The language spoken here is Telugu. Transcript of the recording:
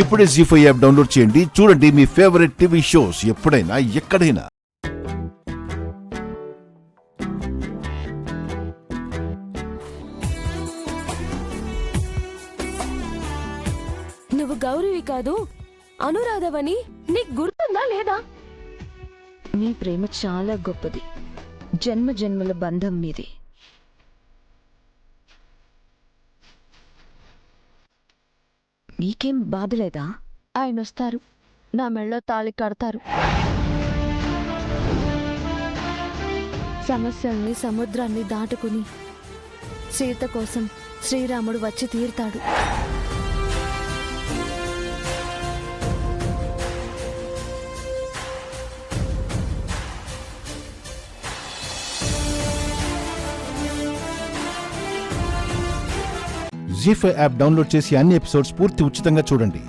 ఇప్పుడే జీ5 యాప్ డౌన్లోడ్ చేయండి. చూడండి మీ ఫేవరెట్ టీవీ షోస్ ఎప్పుడైనా ఎక్కడైనా. నువ్వు గౌరవి కాదు అనురాధవని నీకు గుర్తుందా లేదా? మీ ప్రేమ చాలా గొప్పది. జన్మ జన్మల బంధం మీది. నీకేం బాధలేదా? ఆయన వస్తారు, నా మెళ్ళో తాళి కడతారు. సమస్యల్ని సముద్రాన్ని దాటుకుని సీత కోసం శ్రీరాముడు వచ్చి తీరుతాడు. జీ5 యాప్ డౌన్లోడ్ చేసి అన్ని ఎపిసోడ్స్ పూర్తి ఉచితంగా చూడండి.